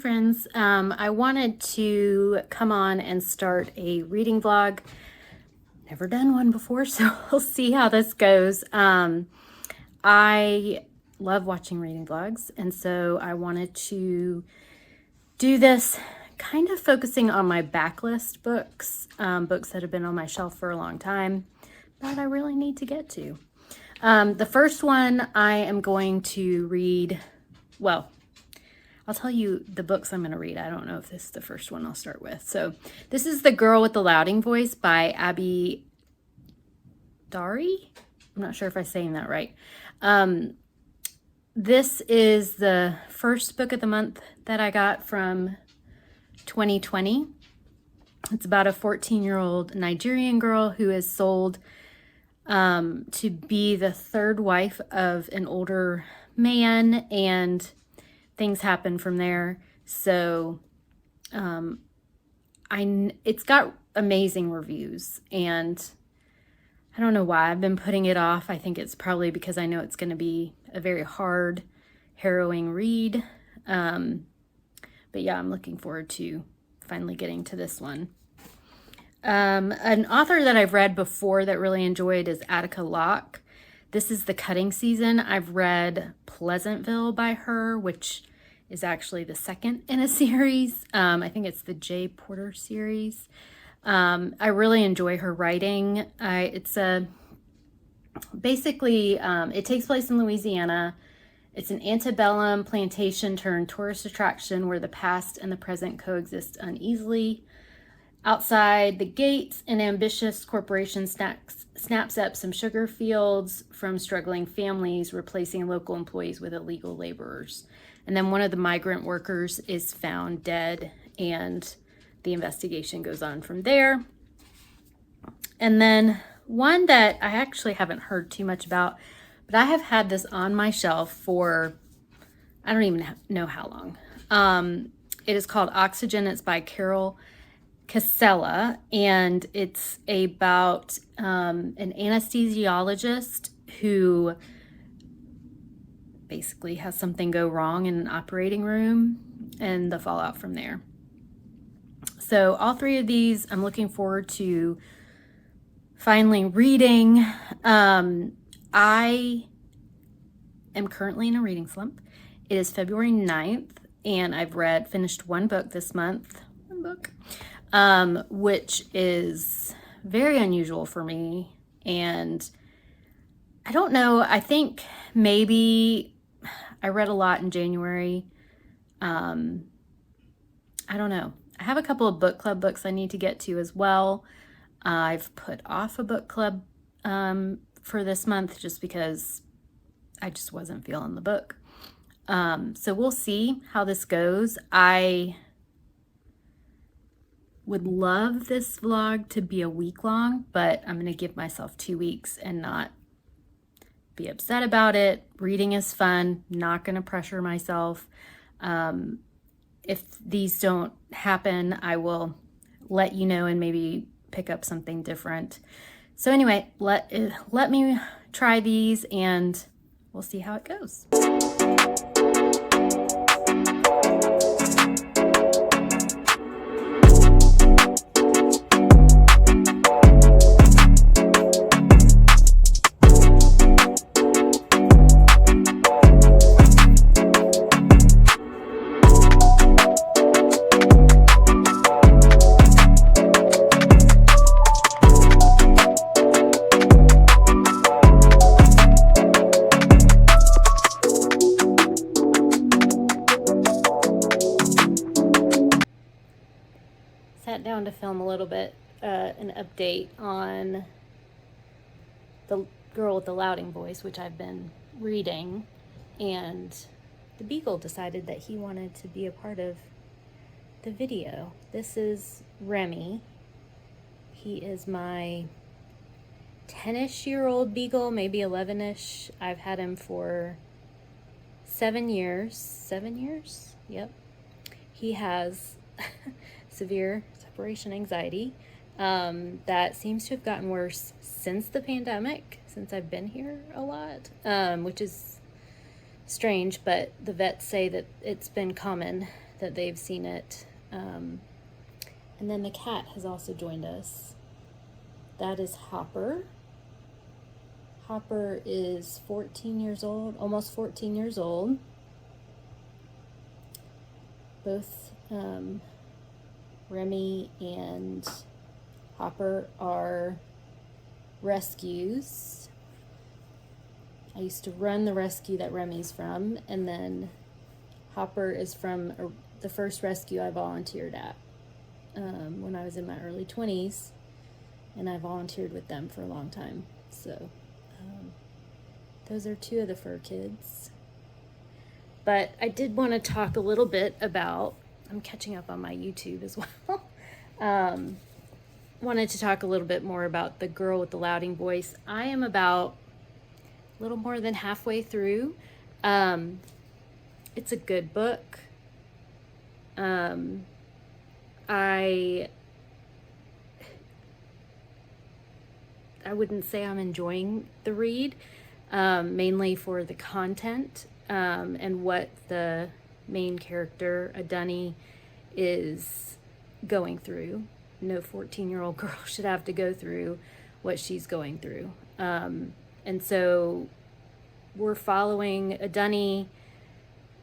friends. I wanted to come on and start a reading vlog. Never done one before, so we'll see how this goes. I love watching reading vlogs, and so I wanted to do this kind of focusing on my backlist books, books that have been on my shelf for a long time that I really need to get to. The first one I am going to read, well, I'll tell you the books I'm going to read. I don't know if this is the first one I'll start with. So this is The Girl with the Louding Voice by Abby Dari. I'm not sure if I'm saying that right. This is the first book of the month that I got from 2020. It's about a 14-year-old Nigerian girl who is sold to be the third wife of an older man, and things happen from there. So it's got amazing reviews, and I don't know why I've been putting it off. I think it's probably because I know it's going to be a very hard, harrowing read. But yeah, I'm looking forward to finally getting to this one. An author that I've read before that really enjoyed is Attica Locke. This is The Cutting Season. I've read Pleasantville by her, which is actually the second in a series. I think it's the J. Porter series. I really enjoy her writing. It takes place in Louisiana. It's an antebellum plantation turned tourist attraction where the past and the present coexist uneasily. Outside the gates, an ambitious corporation snaps up some sugar fields from struggling families, replacing local employees with illegal laborers. And then one of the migrant workers is found dead, and the investigation goes on from there. And then one that I actually haven't heard too much about, but I have had this on my shelf for, I don't even know how long. It is called Oxygen. It's by Carol Casella, and it's about an anesthesiologist who basically has something go wrong in an operating room and the fallout from there. So all three of these I'm looking forward to finally reading. I am currently in a reading slump. It is February 9th, and I've finished one book this month. Which is very unusual for me. And I don't know, I think maybe I read a lot in January. I don't know. I have a couple of book club books I need to get to as well. I've put off a book club for this month just because I just wasn't feeling the book. So we'll see how this goes. I would love this vlog to be a week long, but I'm going to give myself 2 weeks and not be upset about it. Reading is fun, not going to pressure myself. If these don't happen, I will let you know and maybe pick up something different. So anyway, let me try these and we'll see how it goes. Sat down to film a little bit, an update on The Girl with the Louding Voice, which I've been reading, and the Beagle decided that he wanted to be a part of the video. This is Remy. He is my 10-ish-year-old Beagle, maybe 11-ish. I've had him for 7 years. 7 years? Yep. He has severe separation anxiety that seems to have gotten worse since the pandemic, since I've been here a lot, which is strange, but the vets say that it's been common that they've seen it. And then the cat has also joined us. That is Hopper. Hopper is 14 years old, almost 14 years old. Both Remy and Hopper are rescues. I used to run the rescue that Remy's from, and then Hopper is from the first rescue I volunteered at when I was in my early 20s, and I volunteered with them for a long time. So those are two of the fur kids. But I did want to talk a little bit about, I'm catching up on my YouTube as well. Wanted to talk a little bit more about The Girl with the Louding Voice. I am about a little more than halfway through. It's a good book. I wouldn't say I'm enjoying the read, mainly for the content and what the main character, Adunni, is going through. No 14-year-old girl should have to go through what she's going through. And so we're following Adunni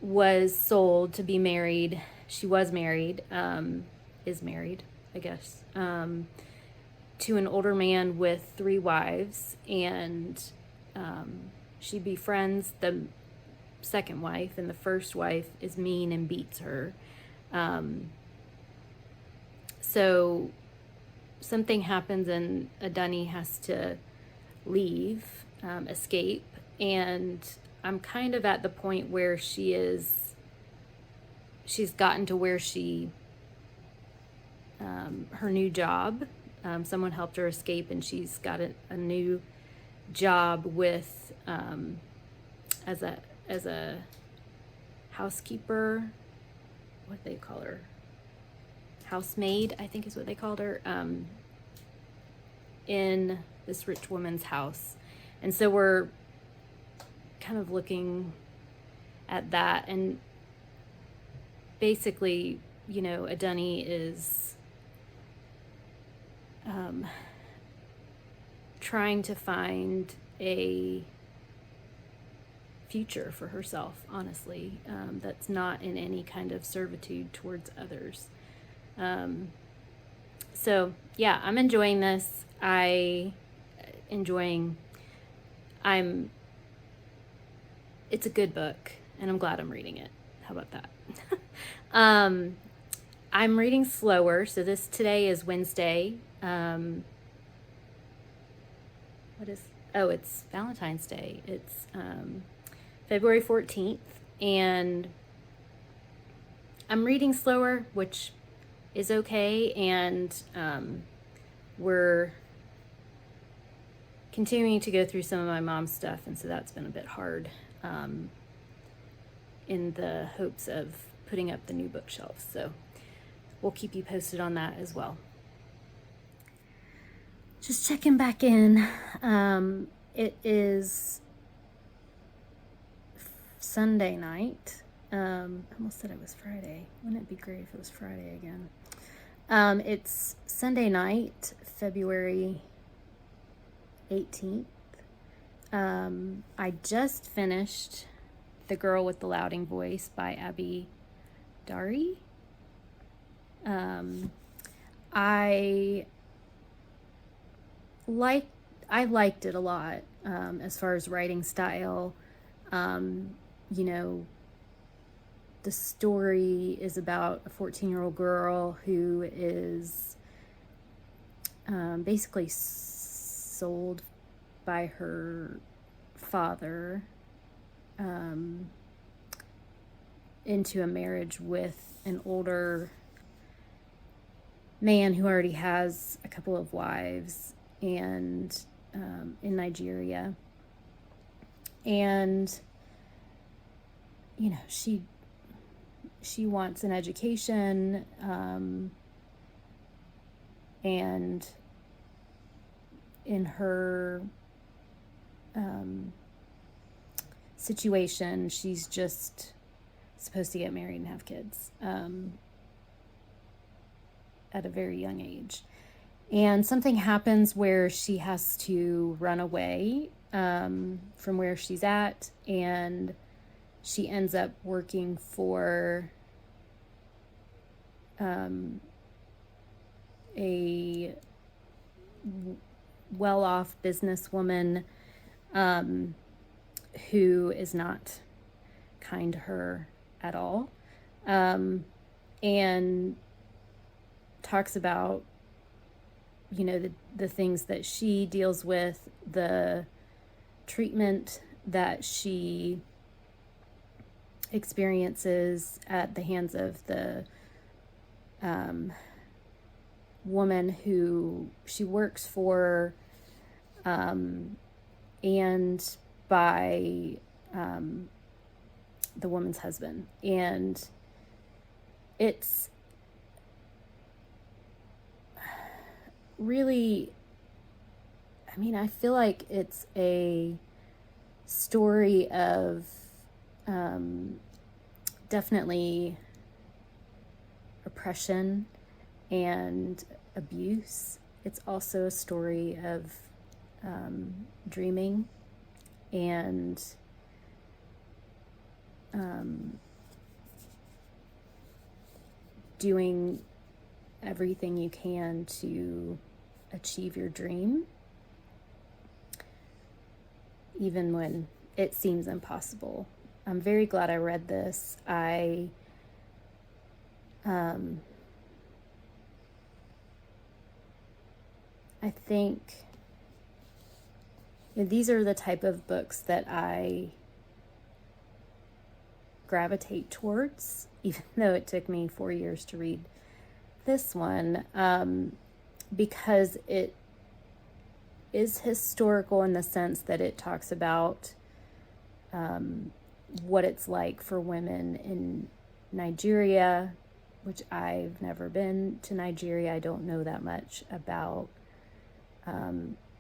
was sold to be married. She was married, is married, I guess, to an older man with 3 wives, and she befriends the second wife, and the first wife is mean and beats her. So something happens and Adunni has to leave, escape, and I'm kind of at the point where she's gotten to where she, her new job, someone helped her escape, and she's got a new job with, as a housekeeper, what they call her, housemaid, I think is what they called her, in this rich woman's house. And so we're kind of looking at that, and basically, you know, Adunni is trying to find a future for herself, honestly, that's not in any kind of servitude towards others. So yeah, I'm enjoying this. It's a good book, and I'm glad I'm reading it. How about that? I'm reading slower, so today is Wednesday. It's Valentine's Day. It's February 14th, and I'm reading slower, which is okay, and we're continuing to go through some of my mom's stuff, and so that's been a bit hard, in the hopes of putting up the new bookshelves. So we'll keep you posted on that as well. Just checking back in. It is Sunday night. I almost said it was Friday. Wouldn't it be great if it was Friday again? It's Sunday night, February 18th. I just finished The Girl with the Louding Voice by Abby Dari. I liked it a lot, as far as writing style. You know, the story is about a 14-year-old girl who is basically sold by her father into a marriage with an older man who already has a couple of wives, and in Nigeria. And you know, she wants an education, and in her situation. She's just supposed to get married and have kids at a very young age. And something happens where she has to run away from where she's at, and she ends up working for a well-off businesswoman who is not kind to her at all, and talks about, you know, the things that she deals with, the treatment that she experiences at the hands of the woman who she works for, and by the woman's husband. And it's really, I mean, I feel like it's a story of definitely oppression and abuse. It's also a story of dreaming and doing everything you can to achieve your dream, even when it seems impossible. I'm very glad I read this. I think these are the type of books that I gravitate towards, even though it took me 4 years to read this one, because it is historical in the sense that it talks about what it's like for women in Nigeria, which I've never been to Nigeria. I don't know that much about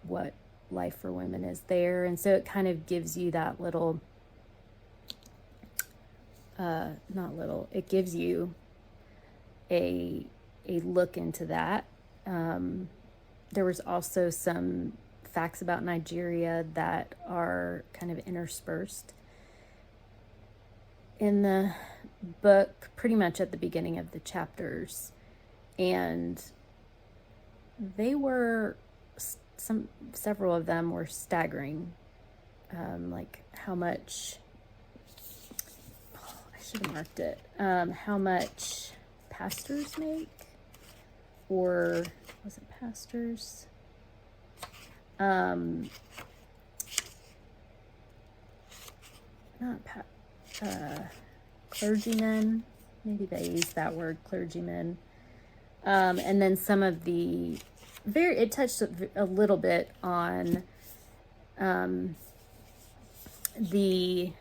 what life for women is there. And so it kind of gives you that little, it gives you a look into that. There was also some facts about Nigeria that are kind of interspersed in the book, pretty much at the beginning of the chapters. And they were, several of them were staggering. Like how much, I should have marked it, how much pastors make, or was it pastors? Clergymen, maybe they use that word, clergymen. And then some of the it touched a little bit on the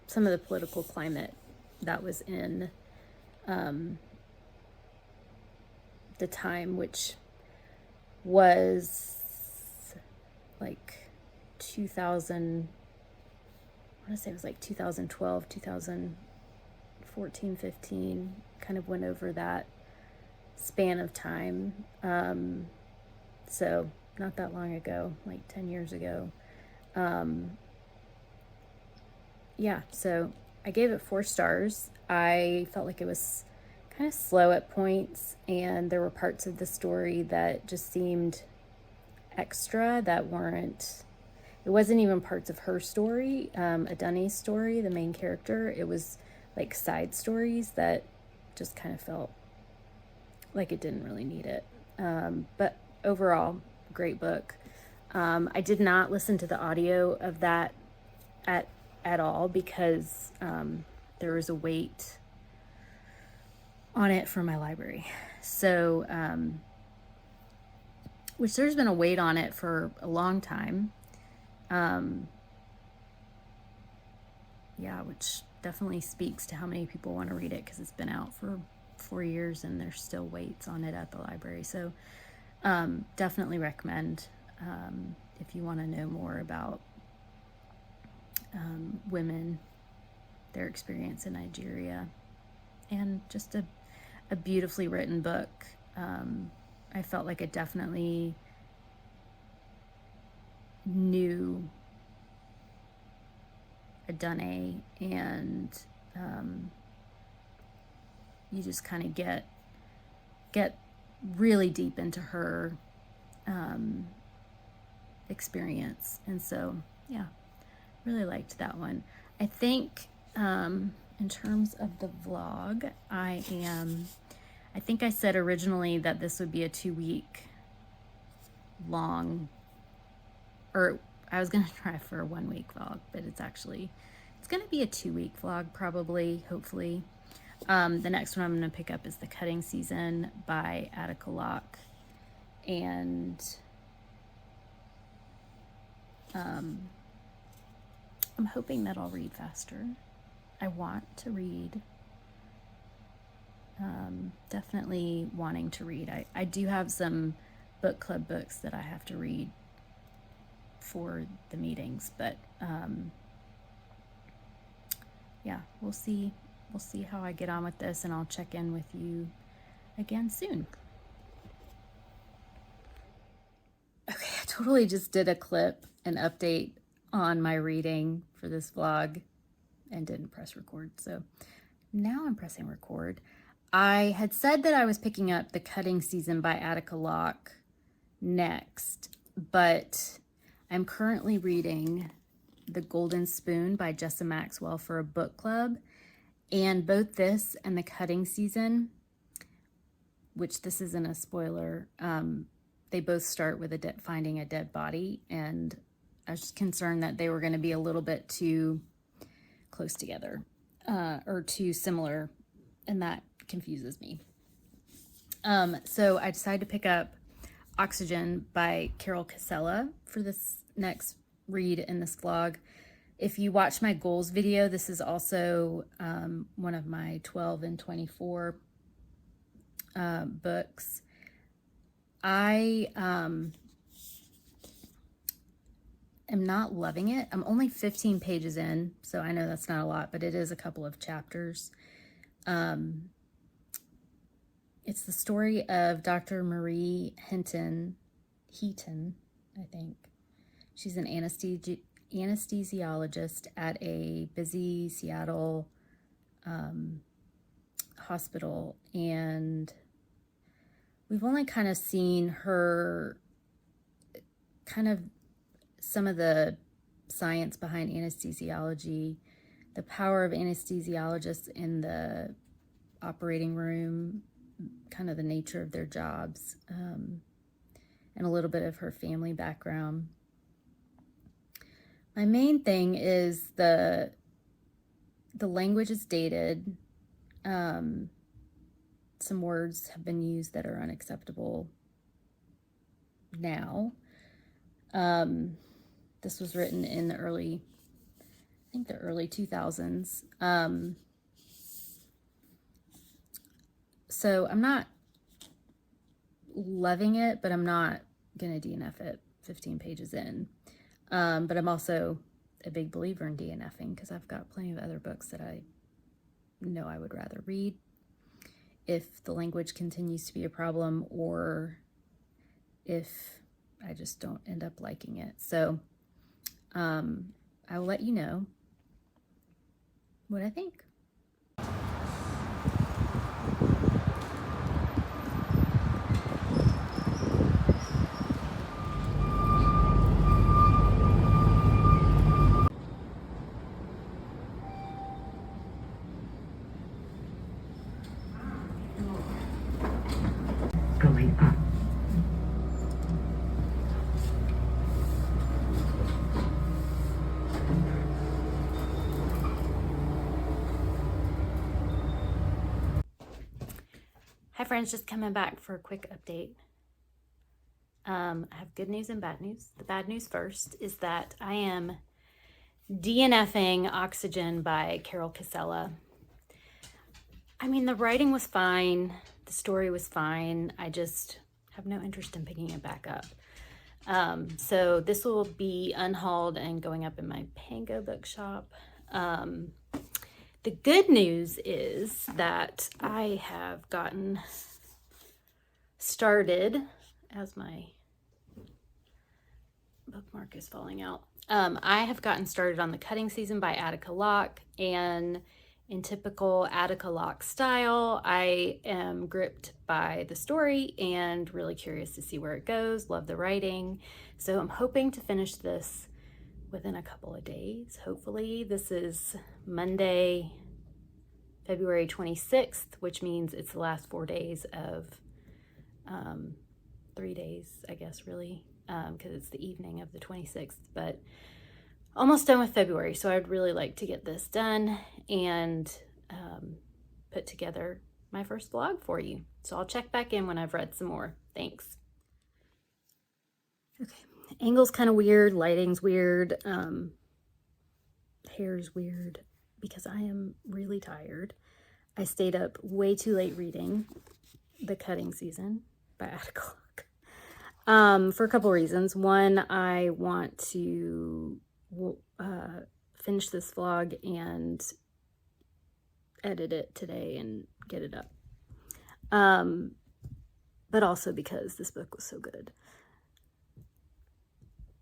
some of the political climate that was in the time, which was like 2000, I want to say it was like 2012, 2014, 15, kind of went over that span of time. So not that long ago, like 10 years ago. Yeah, so I gave it 4 stars. I felt like it was kind of slow at points, and there were parts of the story that just seemed extra, that weren't, it wasn't even parts of her story, Adunni's story, the main character. It was like side stories that just kind of felt like it didn't really need it. But overall, great book. I did not listen to the audio of that at all because there was a wait on it from my library. So, which there's been a wait on it for a long time. Yeah, which definitely speaks to how many people want to read it, because it's been out for 4 years and there's still waits on it at the library. So definitely recommend if you want to know more about women, their experience in Nigeria, and just a beautifully written book. I felt like it definitely knew Adunne, and you just kind of get really deep into her experience. And so, yeah, really liked that one. I think in terms of the vlog, I think I said originally that this would be a 2-week long, or I was going to try for a 1-week vlog, but it's going to be a 2-week vlog, probably, hopefully. The next one I'm going to pick up is The Cutting Season by Attica Locke. And I'm hoping that I'll read faster. I want to read. Definitely wanting to read. I do have some book club books that I have to read for the meetings, but yeah, we'll see how I get on with this, and I'll check in with you again soon. Okay, I totally just did a clip, an update on my reading for this vlog, and didn't press record, so now I'm pressing record. I had said that I was picking up The Cutting Season by Attica Locke next, but I'm currently reading The Golden Spoon by Jessa Maxwell for a book club, and both this and The Cutting Season, which this isn't a spoiler, they both start with finding a dead body, and I was just concerned that they were going to be a little bit too close together, or too similar, and that confuses me. So I decided to pick up Oxygen by Carol Casella for this next read in this vlog. If you watch my goals video, this is also one of my 12 and 24 books. I am not loving it. I'm only 15 pages in, so I know that's not a lot, but it is a couple of chapters. It's the story of Dr. Marie Heaton, I think. She's an anesthesiologist at a busy Seattle hospital, and we've only kind of seen her, kind of some of the science behind anesthesiology, the power of anesthesiologists in the operating room, kind of the nature of their jobs, and a little bit of her family background. My main thing is the language is dated. Some words have been used that are unacceptable now. This was written in the early 2000s. So I'm not loving it, but I'm not going to DNF it 15 pages in. But I'm also a big believer in DNFing because I've got plenty of other books that I know I would rather read if the language continues to be a problem, or if I just don't end up liking it. So I will let you know what I think. Going up. Hi friends, just coming back for a quick update. I have good news and bad news. The bad news first is that I am DNFing Oxygen by Carol Casella. I mean, the writing was fine. The story was fine. I just have no interest in picking it back up. So this will be unhauled and going up in my Pango bookshop. The good news is that I have gotten started, as my bookmark is falling out. I have gotten started on The Cutting Season by Attica Locke, and in typical Attica Locke style, I am gripped by the story and really curious to see where it goes. Love the writing. So I'm hoping to finish this within a couple of days. Hopefully, this is Monday, February 26th, which means it's the last 4 days of 3 days, I guess, really, because it's the evening of the 26th, but almost done with February. So I'd really like to get this done and put together my first vlog for you. So I'll check back in when I've read some more. Thanks. Okay, angle's kind of weird, lighting's weird, hair's weird because I am really tired. I stayed up way too late reading The Cutting Season by Attica Locke for a couple reasons. One, I want to finish this vlog and edit it today and get it up. But also because this book was so good.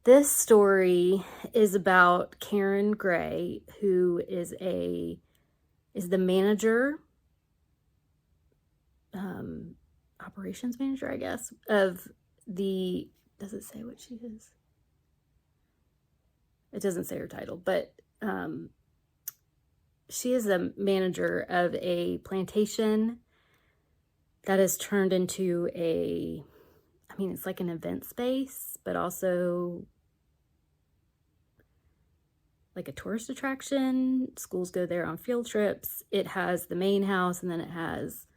This story is about Karen Gray, who is the manager, operations manager, I guess, of the, does it say what she is? It doesn't say her title, but she is the manager of a plantation that has turned into it's like an event space, but also like a tourist attraction. Schools go there on field trips. It has the main house, and then it has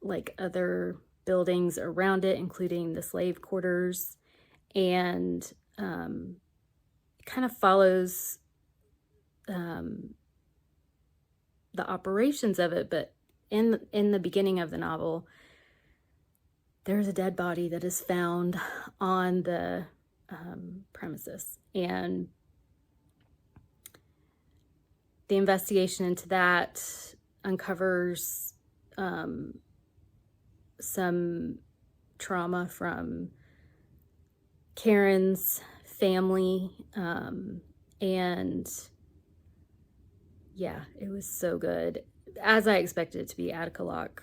like other buildings around it, including the slave quarters, and it kind of follows the operations of it. But in the beginning of the novel, there's a dead body that is found on the premises, and the investigation into that uncovers some trauma from Karen's family, and yeah, it was so good, as I expected it to be. Attica Locke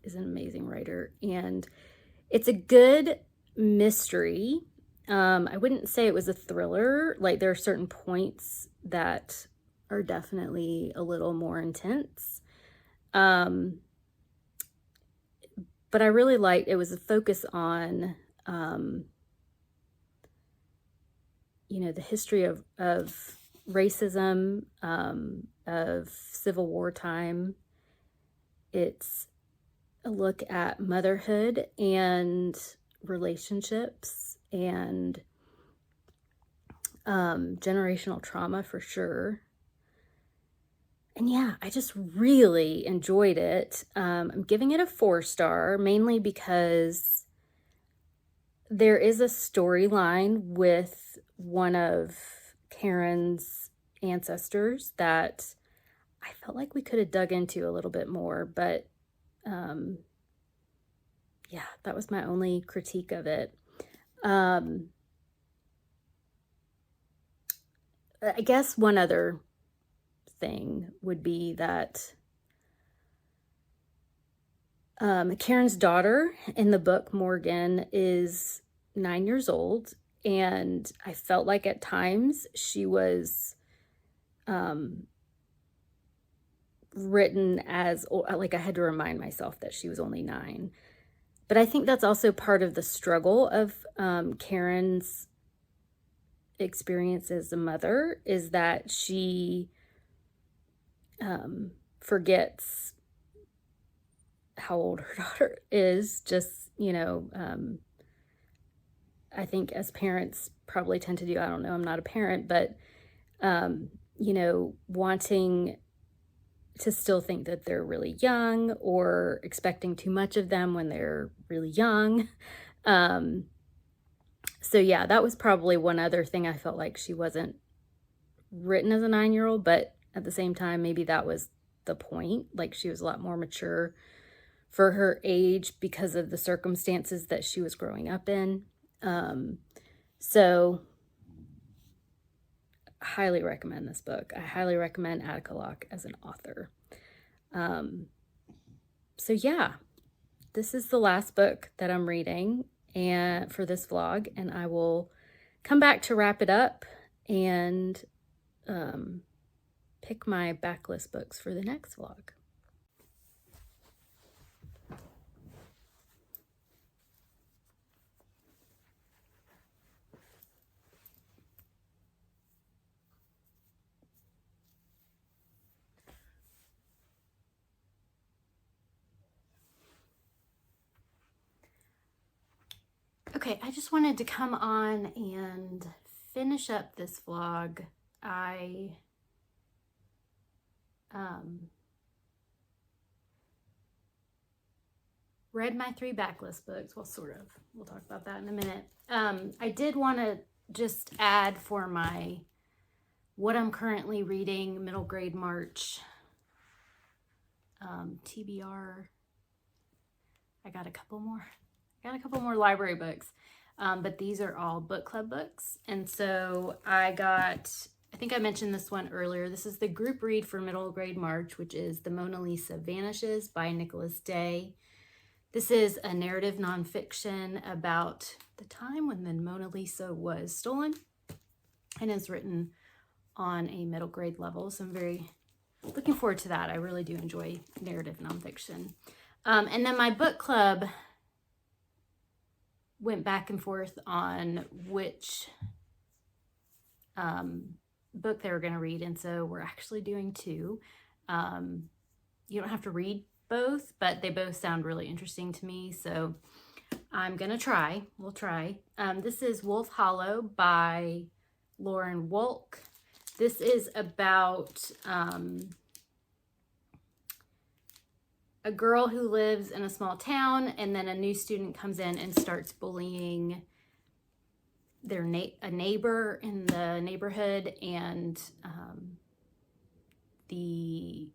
is an amazing writer, and it's a good mystery. I wouldn't say it was a thriller. Like, there are certain points that are definitely a little more intense. But I really liked, it was a focus on, the history of racism, of Civil War time. It's a look at motherhood and relationships and generational trauma for sure. And yeah, I just really enjoyed it. I'm giving it a 4-star, mainly because there is a storyline with one of Karen's ancestors that I felt like we could have dug into a little bit more, but yeah, that was my only critique of it. I guess one other thing would be that Karen's daughter in the book, Morgan, is 9 years old, and I felt like at times she was written as, like, I had to remind myself that she was only 9. But I think that's also part of the struggle of Karen's experience as a mother, is that she forgets how old her daughter is. Just, I think as parents probably tend to do, I don't know, I'm not a parent, but, wanting to still think that they're really young, or expecting too much of them when they're really young. So yeah, that was probably one other thing I felt like she wasn't written as a 9-year-old, but at the same time, maybe that was the point. Like, she was a lot more mature for her age because of the circumstances that she was growing up in. So I highly recommend this book. I highly recommend Attica Locke as an author. So yeah, this is the last book that I'm reading and for this vlog, and I will come back to wrap it up and pick my backlist books for the next vlog. Okay, I just wanted to come on and finish up this vlog. I read my 3 backlist books. Well, sort of. We'll talk about that in a minute. I did want to just add for my what I'm currently reading, middle grade March, TBR. I got a couple more library books, but these are all book club books. And so I think I mentioned this one earlier. This is the group read for middle grade March, which is The Mona Lisa Vanishes by Nicholas Day. This is a narrative nonfiction about the time when the Mona Lisa was stolen, and is written on a middle grade level. So I'm very looking forward to that. I really do enjoy narrative nonfiction. And then my book club went back and forth on which book they were going to read. And so we're actually doing 2. You don't have to read both, but they both sound really interesting to me. So I'm going to try. We'll try. This is Wolf Hollow by Lauren Wolk. This is about a girl who lives in a small town, and then a new student comes in and starts bullying a neighbor in the neighborhood, and the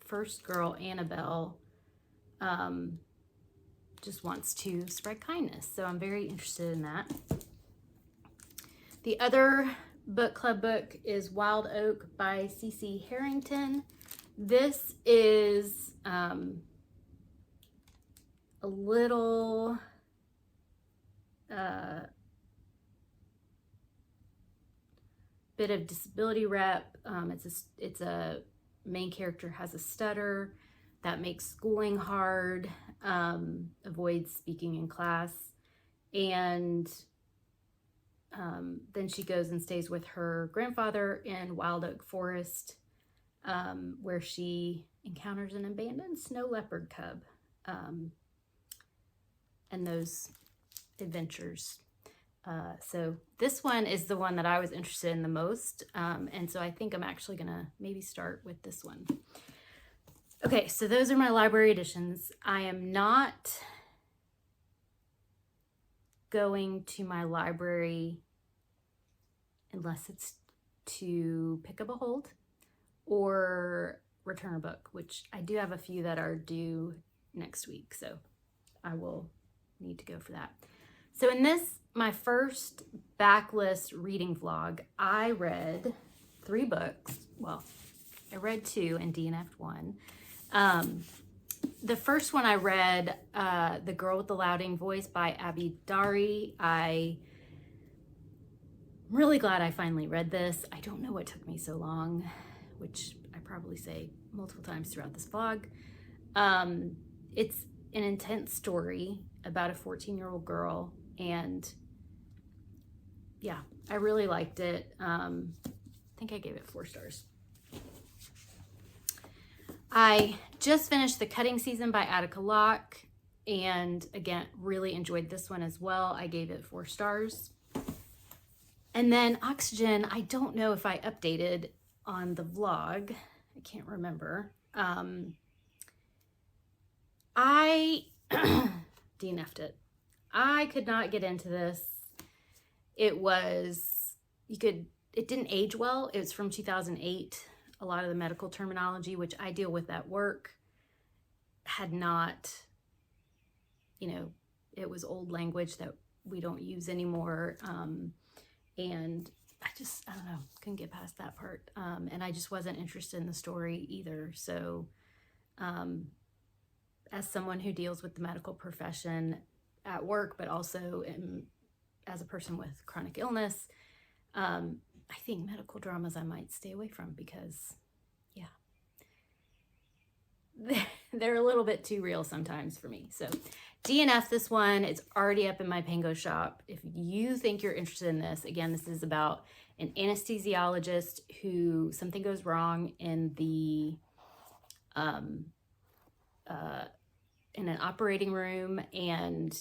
first girl, Annabelle, just wants to spread kindness. So I'm very interested in that. The other book club book is Wild Oak by C.C. Harrington. This is a little bit of disability rep. It's a main character has a stutter that makes schooling hard, avoids speaking in class, and then she goes and stays with her grandfather in Wild Oak Forest, where she encounters an abandoned snow leopard cub, and those adventures. So this one is the one that I was interested in the most, and so I think I'm actually gonna maybe start with this one. Okay, so those are my library editions. I am not going to my library unless it's to pick up a hold or return a book, which I do have a few that are due next week, so I will need to go for that. So in this, my first backlist reading vlog, I read 3 books. Well, I read 2 and DNF'd 1. The first one I read, The Girl with the Louding Voice by Abby Dari. I'm really glad I finally read this. I don't know what took me so long, which I probably say multiple times throughout this vlog. It's an intense story about a 14-year-old girl, and yeah, I really liked it. I think I gave it 4 stars. I just finished The Cutting Season by Attica Locke, and again, really enjoyed this one as well. I gave it 4 stars. And then Oxygen, I don't know if I updated on the vlog. I can't remember. I DNF'd it. I could not get into this. It was, it didn't age well. It was from 2008. A lot of the medical terminology, which I deal with at work, had not, it was old language that we don't use anymore. And I don't know, couldn't get past that part. And I just wasn't interested in the story either. So as someone who deals with the medical profession at work, but also as a person with chronic illness, I think medical dramas I might stay away from because, they're a little bit too real sometimes for me. So DNF this one. It's already up in my Pango shop. If you think you're interested in this, again, this is about an anesthesiologist who something goes wrong in the in an operating room, and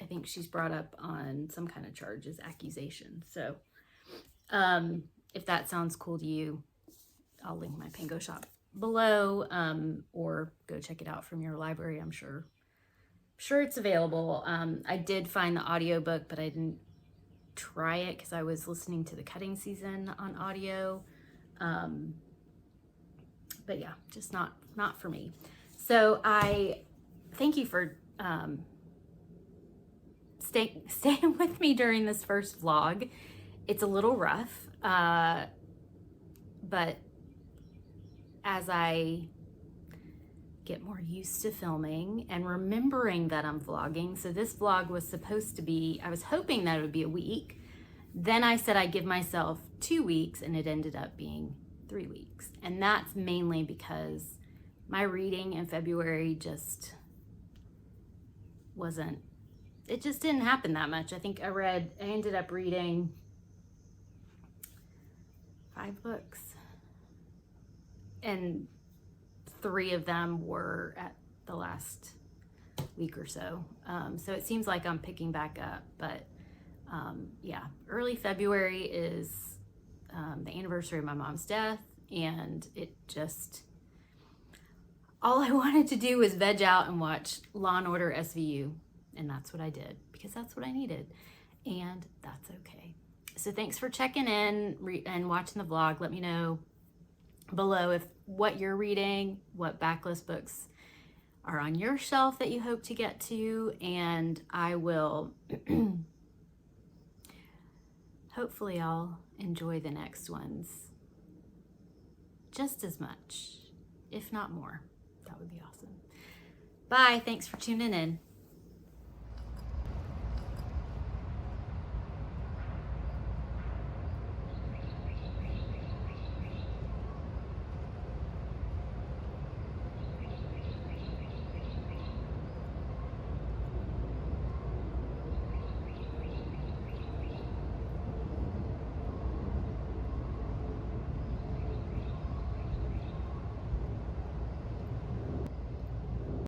I think she's brought up on some kind of charges, accusation. So if that sounds cool to you, I'll link my Pango shop below, or go check it out from your library. I'm sure it's available. I did find the audiobook, but I didn't try it because I was listening to the cutting season on audio. But yeah, just not for me. So I thank you for staying with me during this first vlog. It's a little rough, but as I get more used to filming and remembering that I'm vlogging. So this vlog was supposed to be, I was hoping that it would be a week. Then I said I'd give myself 2 weeks, and it ended up being 3 weeks. And that's mainly because my reading in February just wasn't, it just didn't happen that much. I think I ended up reading 5 books, and 3 of them were at the last week or so. So it seems like I'm picking back up, but yeah, early February is the anniversary of my mom's death, and it just, all I wanted to do was veg out and watch Law and Order SVU, and that's what I did because that's what I needed, and that's okay. So thanks for checking in and watching the vlog. Let me know below what you're reading, what backlist books are on your shelf that you hope to get to, and I will hopefully I'll enjoy the next ones just as much, if not more. That would be awesome. Bye. Thanks for tuning in.